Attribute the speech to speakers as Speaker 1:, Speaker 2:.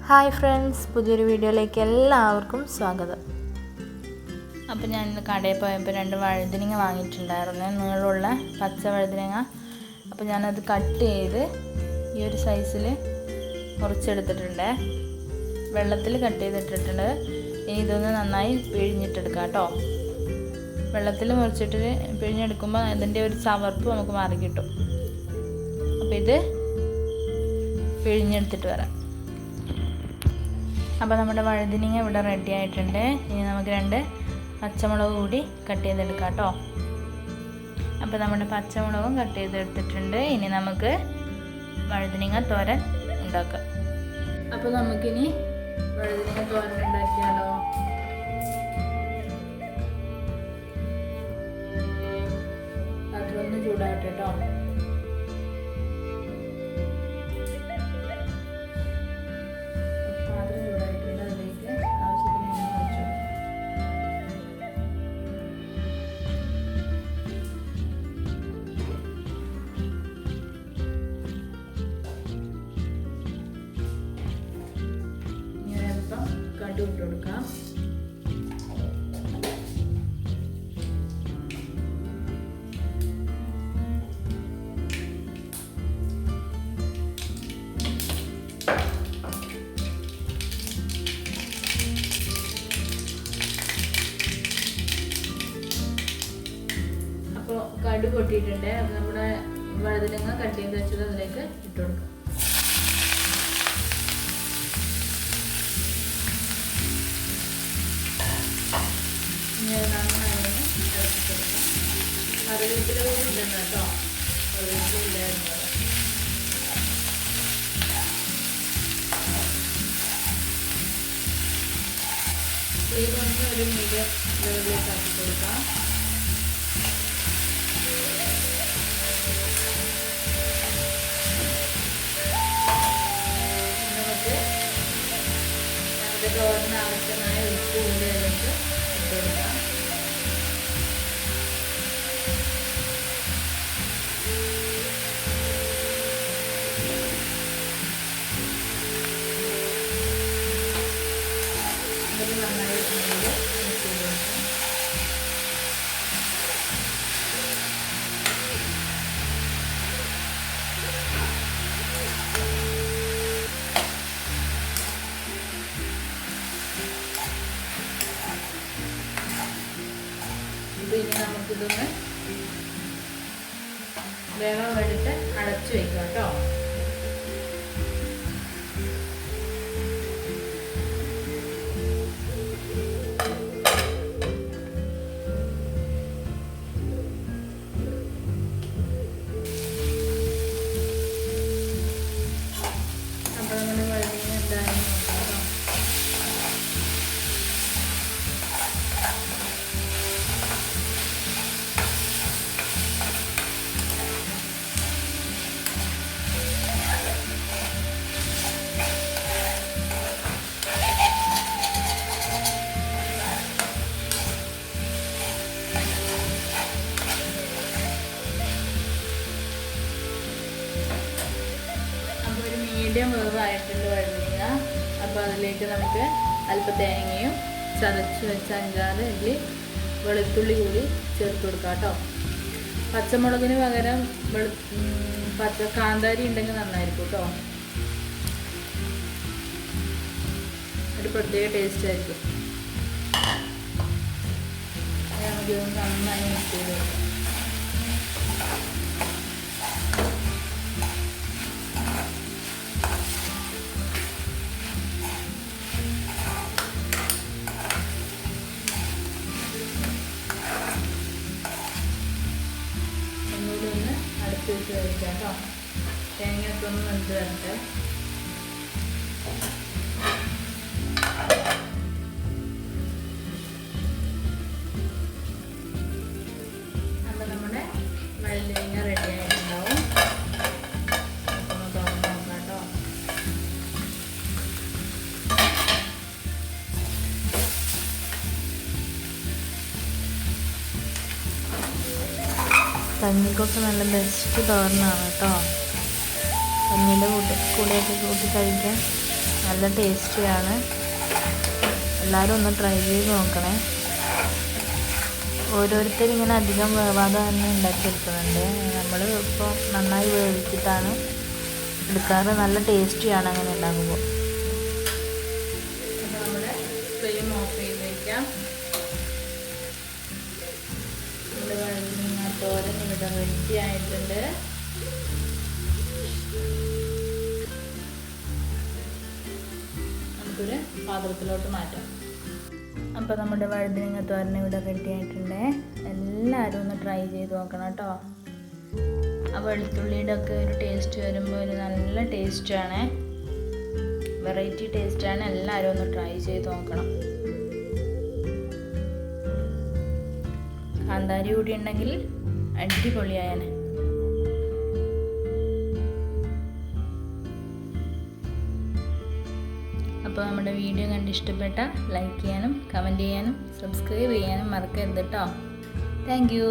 Speaker 1: Hi friends, പുതിയൊരു വീഡിയോയിലേക്ക് എല്ലാവർക്കും സ്വാഗതം. അപ്പോൾ ഞാൻ ഇന്ന് കടയിൽ പോയപ്പോൾ 2 വഴുതനങ്ങ വാങ്ങിയിട്ടുണ്ടായിരുന്നു, നീളമുള്ള പച്ച വഴുതനങ്ങ. അപ്പോൾ ഞാനത് കട്ട് ചെയ്ത് ഈ ഒരു സൈസിൽ മുറിച്ചെടുത്തിട്ടുണ്ട്. വെള്ളത്തിൽ കട്ട് ചെയ്തിട്ടിട്ടുണ്ട്. ഇനി ഇതൊന്ന് നന്നായി പിഴിഞ്ഞിട്ടെടുക്കാം കേട്ടോ. വെള്ളത്തിൽ മുറിച്ചിട്ട് പിഴിഞ്ഞെടുക്കുമ്പോൾ അതിൻ്റെ ഒരു ചവർപ്പ് നമുക്ക് മാറി കിട്ടും. അപ്പോൾ ഇത് പിഴിഞ്ഞെടുത്തിട്ട് വരാം. അപ്പോൾ നമ്മുടെ വഴുതനങ്ങ ഇവിടെ റെഡി ആയിട്ടുണ്ട്. ഇനി നമുക്ക് 2 പച്ചമുളക് കൂടി കട്ട് ചെയ്തെടുക്കാം കേട്ടോ. അപ്പോൾ നമ്മുടെ പച്ചമുളകും കട്ട് ചെയ്തെടുത്തിട്ടുണ്ട്. ഇനി നമുക്ക് വഴുതനങ്ങ തോരൻ ഉണ്ടാക്കാം. അപ്പോൾ നമുക്കിനി വഴുതനങ്ങ തോരൻ ഉണ്ടാക്കിയാലോ. അതൊന്ന് ചൂടായിട്ട് കേട്ടോ. കടുക് ഇട്ട് കൊടുക്കാം. അപ്പോൾ കടുക് പൊട്ടിയിട്ടുണ്ട്. നമ്മുടെ വഴുതനങ്ങ കട്ട് ചെയ്ത് വെച്ചത് അതിലേക്ക് ഇട്ട് കൊടുക്കാം. നന്നായി ഇളക്കി കൊടുക്കാം. കറിവേപ്പില കൂടി ഇടണം കേട്ടോ. കറിവേപ്പില ഇല്ലായിരുന്നു. ഫ്ലെയിം ഒന്ന് ഒരു മീഡിയം ലെവലിലേക്ക് ആക്കി കൊടുക്കാം. നമുക്ക് നമ്മുടെ തോരന് ആവശ്യമായ ഉപ്പ് കൂടി അതിലേക്ക് ഇട്ട് കൊടുക്കാം. ഇനി നമുക്കിതൊന്ന് വേഗം വേണ്ടിയിട്ട് അടച്ചു വയ്ക്കാം കേട്ടോ. അപ്പോൾ നമ്മൾ വഴുതനങ്ങ എന്തായാലും നോക്കാം. മീഡിയം വേവായിട്ടുണ്ട് വഴുതനങ്ങ. അപ്പോൾ അതിലേക്ക് നമുക്ക് അല്പം തേങ്ങയും ചതച്ച് വെച്ച 5-6 ഇല്ലി വെളുത്തുള്ളി കൂടി ചേർത്ത് കൊടുക്കാം കേട്ടോ. പച്ചമുളകിന് പകരം കാന്താരി ഉണ്ടെങ്കിൽ നന്നായിരിക്കും കേട്ടോ. ഒരു പ്രത്യേക ടേസ്റ്റ് ആയിരിക്കും. നമുക്കിതൊന്ന് നന്നായി മിക്സ് ചെയ്ത് കൊടുക്കാം. അടച്ചു വെച്ച് കഴിക്കാം കേട്ടോ. തേങ്ങയൊക്കെ ഒന്ന് വെന്ത് വരട്ടെ. അപ്പോൾ നമ്മുടെ വഴുതനങ്ങ റെഡി ആയിട്ടുണ്ടാവും. ഒന്ന് തുറന്ന് നോക്കാം കേട്ടോ. കഞ്ഞിക്കൊക്കെ നല്ല ബെസ്റ്റ് തോരനാണ് കേട്ടോ. കഞ്ഞിൻ്റെ കൂടെയൊക്കെ കൂട്ടി കഴിക്കാൻ നല്ല ടേസ്റ്റിയാണ്. എല്ലാവരും ഒന്ന് ട്രൈ ചെയ്ത് നോക്കണേ. ഓരോരുത്തർ ഇങ്ങനെ അധികം വേവാതെ തന്നെ ഉണ്ടാക്കിയെടുക്കുന്നുണ്ട്. നമ്മൾ ഇപ്പോൾ നന്നായി വേവിച്ചിട്ടാണ് എടുക്കാറ്. നല്ല ടേസ്റ്റിയാണ് അങ്ങനെ ഉണ്ടാക്കുമ്പോൾ. നമ്മുടെ ഫ്ലെയിം ഓഫ് ചെയ്ത് വയ്ക്കാം. നമ്മുടെ വഴുതനങ്ങ തോരൻ ഇവിടെ റെഡി ആയിട്ടുണ്ട്. നമുക്കൊരു പാത്രത്തിലോട്ട് മാറ്റാം. അപ്പോൾ നമ്മുടെ വഴുതനങ്ങ തോരൻ ഇവിടെ റെഡി ആയിട്ടുണ്ട്. എല്ലാവരും ഒന്ന് ട്രൈ ചെയ്ത് നോക്കണം കേട്ടോ. ആ വെളുത്തുള്ളിയുടെ ഒക്കെ ഒരു ടേസ്റ്റ് വരുമ്പോൾ ഒരു നല്ല ടേസ്റ്റാണ്, വെറൈറ്റി ടേസ്റ്റാണ്. എല്ലാവരും ഒന്ന് ട്രൈ ചെയ്ത് നോക്കണം. കാന്താരി കൂടി ഉണ്ടെങ്കിൽ അടിപൊളിയായാണ്. അപ്പോൾ നമ്മുടെ വീഡിയോ കണ്ട് ഇഷ്ടപ്പെട്ട ലൈക്ക് ചെയ്യാനും കമൻറ്റ് ചെയ്യാനും സബ്സ്ക്രൈബ് ചെയ്യാനും മറക്കരുത് കേട്ടോ. Thank you.